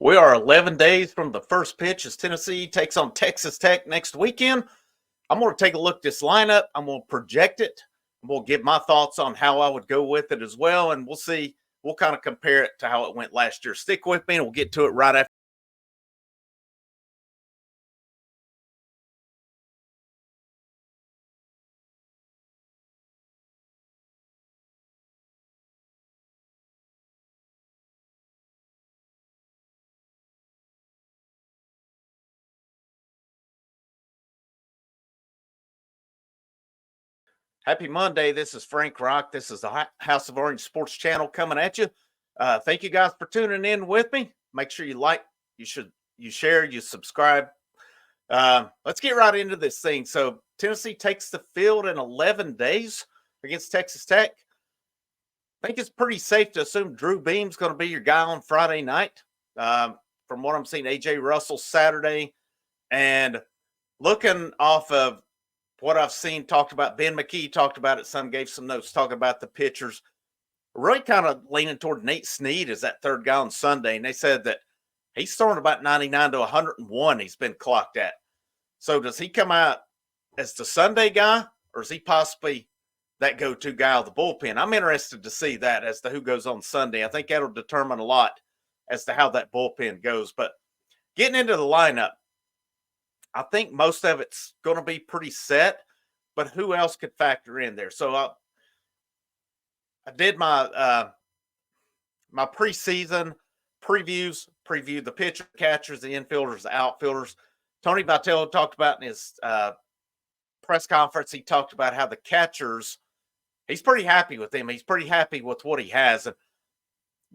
We are 11 days from the first pitch as Tennessee takes on Texas Tech next weekend. I'm going to take a look at this lineup. I'm going to project it. We'll give my thoughts on how I would go with it as well. And we'll see. We'll kind of compare it to how it went last year. Stick with me and we'll get to it right after. Happy Monday. This is Frank Rock. This is the House of Orange Sports Channel coming at you. Thank you guys for tuning in with me. Make sure you like, you share, you subscribe. Let's get right into this thing. So Tennessee takes the field in 11 days against Texas Tech. I think it's pretty safe to assume Drew Beam's going to be your guy on Friday night. From what I'm seeing, AJ Russell Saturday, and looking off of what I've seen talked about, Ben McKee talked about it. Some gave some notes talking about the pitchers. Really kind of leaning toward Nate Snead as that third guy on Sunday, and they said that he's throwing about 99 to 101. He's been clocked at. So does he come out as the Sunday guy, or is he possibly that go-to guy of the bullpen? I'm interested to see that as to who goes on Sunday. I think that'll determine a lot as to how that bullpen goes. But getting into the lineup, I think most of it's going to be pretty set, but who else could factor in there? So I did my preseason previewed the pitcher, catchers, the infielders, the outfielders. Tony Vitello talked about in his press conference, he talked about how the catchers, he's pretty happy with them. He's pretty happy with what he has. And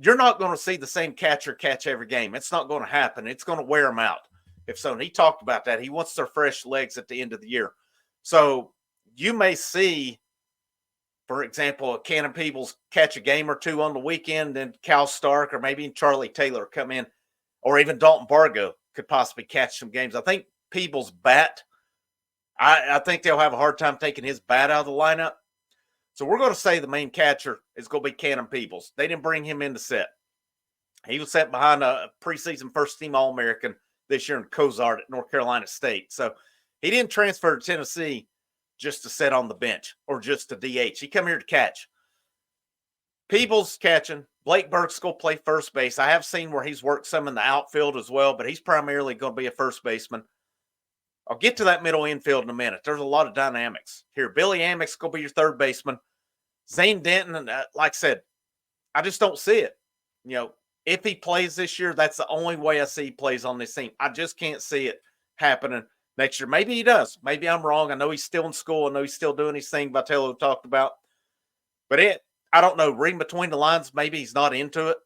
you're not going to see the same catcher catch every game. It's not going to happen. It's going to wear them out. If so, and he talked about that. He wants their fresh legs at the end of the year. So you may see, for example, Cannon Peebles catch a game or two on the weekend, then Cal Stark or maybe Charlie Taylor come in, or even Dalton Bargo could possibly catch some games. I think Peebles' bat, I think they'll have a hard time taking his bat out of the lineup. So we're going to say the main catcher is going to be Cannon Peebles. They didn't bring him in to set. He was set behind a preseason first-team All-American this year in Cozart at North Carolina State. So he didn't transfer to Tennessee just to sit on the bench or just to DH. He come here to catch. Peebles catching. Blake Burke's going to play first base. I have seen where he's worked some in the outfield as well, but he's primarily going to be a first baseman. I'll get to that middle infield in a minute. There's a lot of dynamics here. Billy Amick's going to be your third baseman. Zane Denton, and like I said, I just don't see it. If he plays this year, that's the only way I see he plays on this team. I just can't see it happening next year. Maybe he does. Maybe I'm wrong. I know he's still in school. I know he's still doing his thing Vitello talked about. But I don't know. Reading between the lines, maybe he's not into it.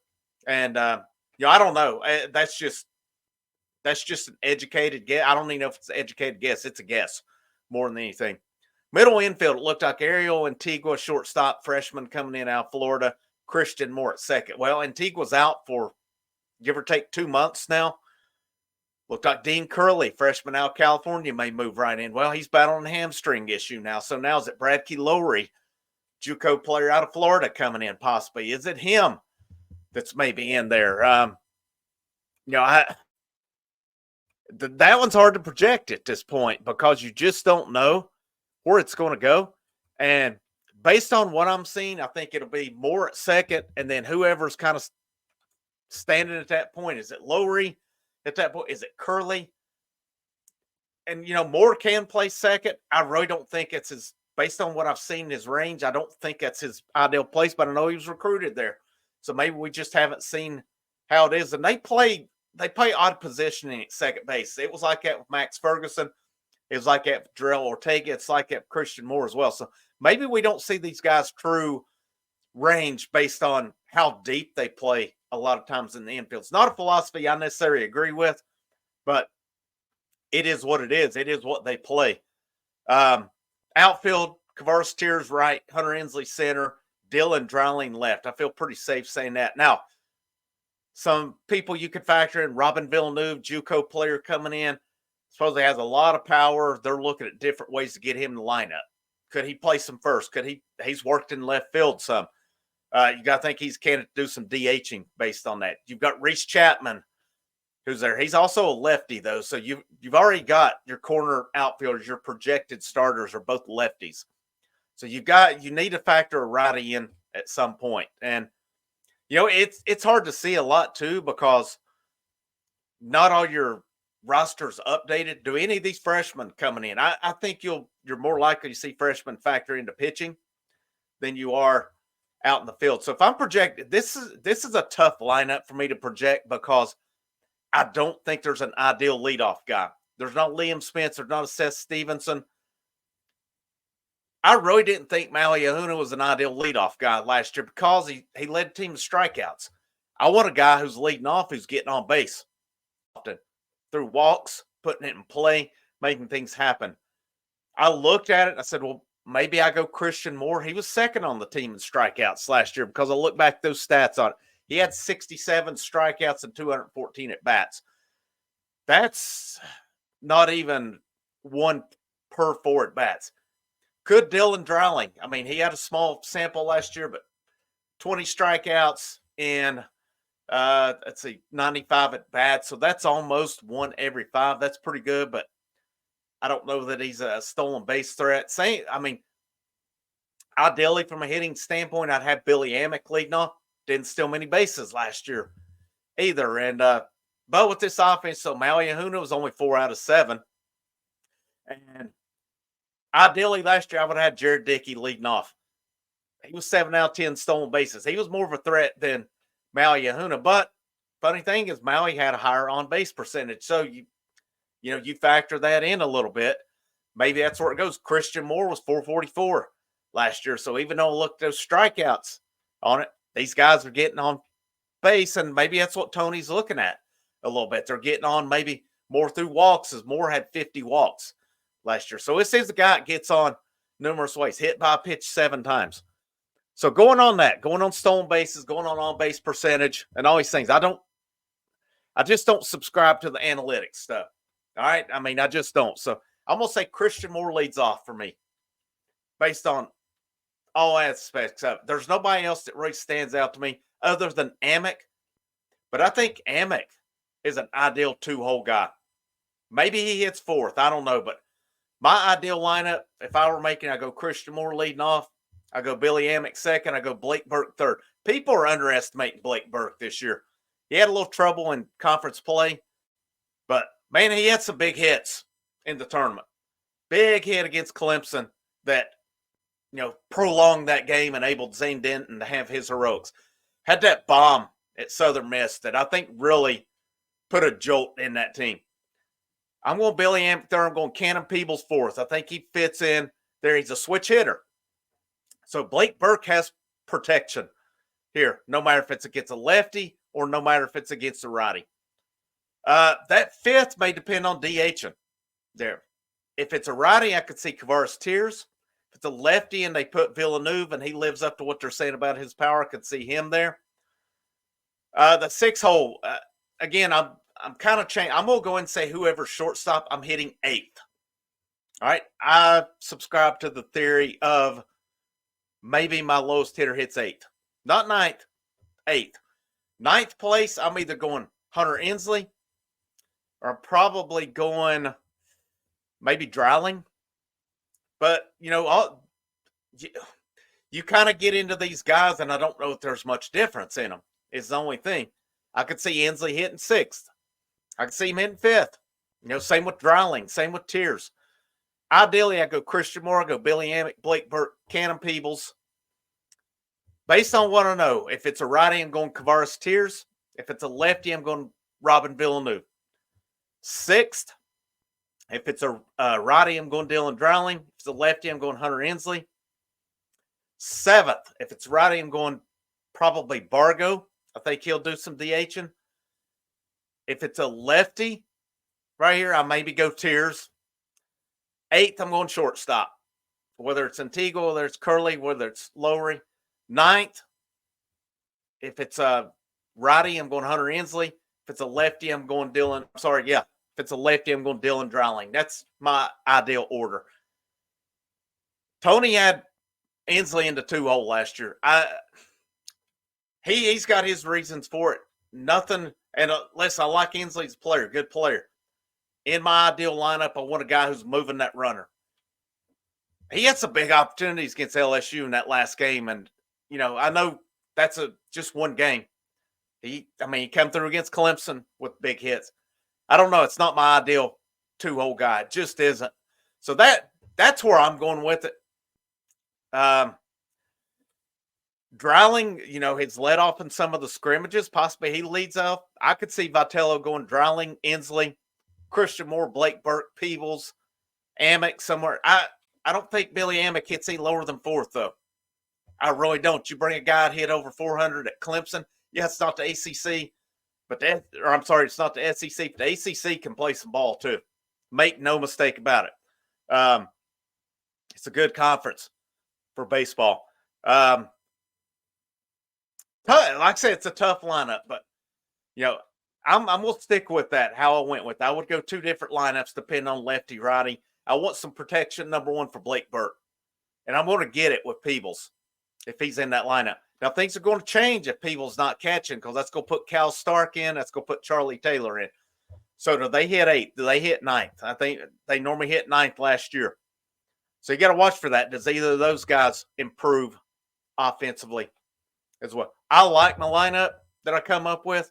And, I don't know. That's just an educated guess. I don't even know if it's an educated guess. It's a guess more than anything. Middle infield, it looked like Ariel Antigua, shortstop, freshman coming in out of Florida. Christian Moore at second. Well, Antigua's out for give or take 2 months now. Looked like Dean Curley, freshman out of California, may move right in. Well, he's battling a hamstring issue now. So now is it Bradkey Lowry, JUCO player out of Florida, coming in possibly? Is it him that's maybe in there? That one's hard to project at this point because you just don't know where it's going to go. And based on what I'm seeing, I think it'll be Moore at second, and then whoever's kind of standing at that point. Is it Lowry at that point? Is it Curley? And, Moore can play second. I really don't think it's his, based on what I've seen in his range, I don't think that's his ideal place, but I know he was recruited there. So maybe we just haven't seen how it is. And they play odd positioning at second base. It was like that with Max Ferguson. It was like that with Darrell Ortega. It's like that with Christian Moore as well. So maybe we don't see these guys' true range based on how deep they play a lot of times in the infield. It's not a philosophy I necessarily agree with, but it is what it is. It is what they play. Outfield, Kavaris Tears right, Hunter Ensley center, Dylan Dreiling left. I feel pretty safe saying that. Now, some people you could factor in, Robin Villeneuve, JUCO player coming in. Supposedly has a lot of power. They're looking at different ways to get him in the lineup. Could he play some first? He's worked in left field some. You got to think he's candidate to do some DHing based on that. You've got Reese Chapman who's there. He's also a lefty though, so you've already got your corner outfielders, your projected starters are both lefties. So you need to factor a righty in at some point. And it's hard to see a lot too because not all your rosters updated. Do any of these freshmen coming in? I think you're more likely to see freshmen factor into pitching than you are out in the field. So if I'm projected, this is a tough lineup for me to project because I don't think there's an ideal leadoff guy. There's not Liam Spence. There's not a Seth Stevenson. I really didn't think Maui Ahuna was an ideal leadoff guy last year because he led the team to strikeouts. I want a guy who's leading off, who's getting on base often through walks, putting it in play, making things happen. I looked at it and I said, well, maybe I go Christian Moore. He was second on the team in strikeouts last year because I look back at those stats on it. He had 67 strikeouts and 214 at bats. That's not even one per 4 at bats. Could Dylan Dowling? I mean, he had a small sample last year, but 20 strikeouts and let's see, 95 at bats. So that's almost 1 every 5. That's pretty good, but I don't know that he's a stolen base threat. Ideally, from a hitting standpoint, I'd have Billy Amick leading off. Didn't steal many bases last year either. And but with this offense, so Maui Ahuna was only 4 out of 7. And ideally, last year I would have had Jared Dickey leading off. He was 7 out of 10 stolen bases. He was more of a threat than Maui Ahuna. But funny thing is, Maui had a higher on base percentage. So you factor that in a little bit. Maybe that's where it goes. Christian Moore was 444 last year. So even though I looked at those strikeouts on it, these guys are getting on base, and maybe that's what Tony's looking at a little bit. They're getting on maybe more through walks, as Moore had 50 walks last year. So this is a guy that gets on numerous ways, hit by a pitch 7 times. So going on stolen bases, going on base percentage, and all these things, I just don't subscribe to the analytics stuff. All right. I mean, I just don't. So I'm going to say Christian Moore leads off for me based on all aspects of it. There's nobody else that really stands out to me other than Amick. But I think Amick is an ideal 2-hole guy. Maybe he hits 4th. I don't know. But my ideal lineup, if I were making, I go Christian Moore leading off. I go Billy Amick second. I go Blake Burke third. People are underestimating Blake Burke this year. He had a little trouble in conference play. But, man, he had some big hits in the tournament. Big hit against Clemson that, prolonged that game, and enabled Zane Denton to have his heroics. Had that bomb at Southern Miss that I think really put a jolt in that team. I'm going Billy Amick third. I'm going Cannon Peebles 4th. I think he fits in there. He's a switch hitter. So Blake Burke has protection here, no matter if it's against a lefty or no matter if it's against a righty. That 5th may depend on DHing there. If it's a righty, I could see Kavares Tears. If it's a lefty and they put Villeneuve and he lives up to what they're saying about his power, I could see him there. The 6-hole, again, I'm kind of changing. I'm going to go and say whoever shortstop, I'm hitting 8th. All right. I subscribe to the theory of maybe my lowest hitter hits 8th. Not 9th, 8th. 9th place, I'm either going Hunter Inslee or I'm probably going maybe Dowling. But, you kind of get into these guys, and I don't know if there's much difference in them. It's the only thing. I could see Inslee hitting 6th. I could see him hitting 5th. Same with Dowling, same with Tears. Ideally, I go Christian Moore, I go Billy Amick, Blake Burke, Cannon Peebles. Based on what I know, if it's a righty, I'm going Kavares Tears. If it's a lefty, I'm going Robin Villeneuve. 6th, if it's a righty, I'm going Dylan Dowling. If it's a lefty, I'm going Hunter Inslee. 7th, if it's righty, I'm going probably Bargo. I think he'll do some DHing. If it's a lefty, right here, I maybe go Tears. 8th, I'm going shortstop. Whether it's Antigua, whether it's Curley, whether it's Lowry. 9th, if it's a righty, I'm going Hunter Inslee. If it's a lefty, I'm going Dylan. If it's a lefty, I'm going Dylan Dowling. That's my ideal order. Tony had Inslee into 2-hole last year. He's got his reasons for it. Nothing And listen, I like Inslee's player, good player. In my ideal lineup, I want a guy who's moving that runner. He had some big opportunities against LSU in that last game, and I know that's just one game. He came through against Clemson with big hits. I don't know. It's not my ideal two-hole guy. It just isn't. So that's where I'm going with it. Dreiling, has led off in some of the scrimmages. Possibly he leads off. I could see Vitello going Dreiling, Inslee, Christian Moore, Blake Burke, Peebles, Amick somewhere. I don't think Billy Amick hits any lower than fourth, though. I really don't. You bring a guy that hit over 400 at Clemson. Yeah, it's not the ACC, it's not the SEC, but the ACC can play some ball too. Make no mistake about it. It's a good conference for baseball. Like I said, it's a tough lineup, but I'm gonna stick with that. How I went with. I would go two different lineups depending on lefty righty. I want some protection. Number one for Blake Burke, and I'm going to get it with Peebles if he's in that lineup. Now things are going to change if Peebles not catching because that's going to put Cal Stark in. That's going to put Charlie Taylor in. So do they hit eighth? Do they hit ninth? I think they normally hit ninth last year. So you got to watch for that. Does either of those guys improve offensively as well? I like my lineup that I come up with.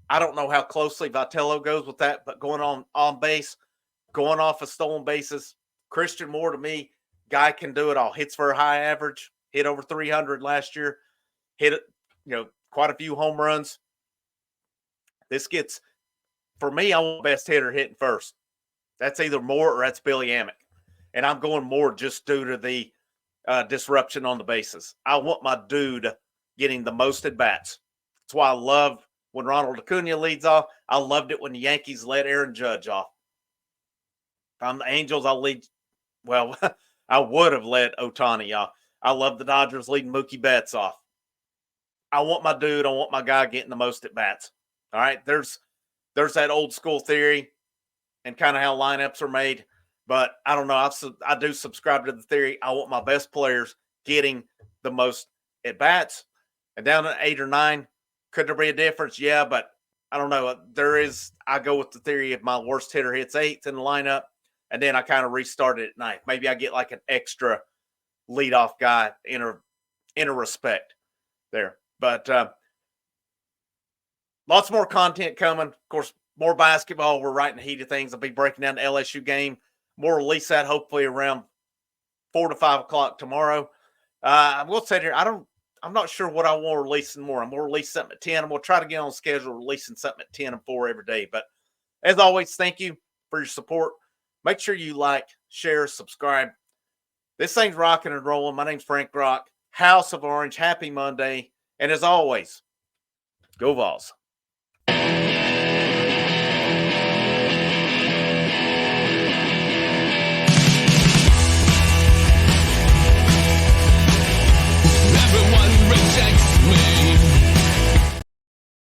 I don't know how closely Vitello goes with that, but going on base, going off of stolen bases, Christian Moore to me, guy can do it all. Hits for a high average, hit over 300 last year, hit quite a few home runs. This gets, for me, I want best hitter hitting first. That's either Moore or that's Billy Amick. And I'm going Moore just due to the disruption on the bases. I want my dude getting the most at bats. That's why I love when Ronald Acuna leads off. I loved it when the Yankees let Aaron Judge off. If I'm the Angels, I'll lead. Well, I would have let Ohtani off. I love the Dodgers leading Mookie Betts off. I want my dude. I want my guy getting the most at bats. All right. There's that old school theory and kind of how lineups are made. But I don't know. I do subscribe to the theory. I want my best players getting the most at bats. And down at 8 or 9, could there be a difference? Yeah, but I don't know. I go with the theory of my worst hitter hits 8th in the lineup, and then I kind of restart it at 9th. Maybe I get like an extra leadoff guy in a respect there. But lots more content coming. Of course, more basketball. We're right in the heat of things. I'll be breaking down the LSU game. More release that hopefully around 4 to 5 o'clock tomorrow. I will say here, I'm not sure what I want to release more. I'm going to release something at 10. I'm going to try to get on schedule releasing something at 10 and 4 every day. But as always, thank you for your support. Make sure you like, share, subscribe. This thing's rocking and rolling. My name's Frank Rock, House of Orange. Happy Monday. And as always, go Vols.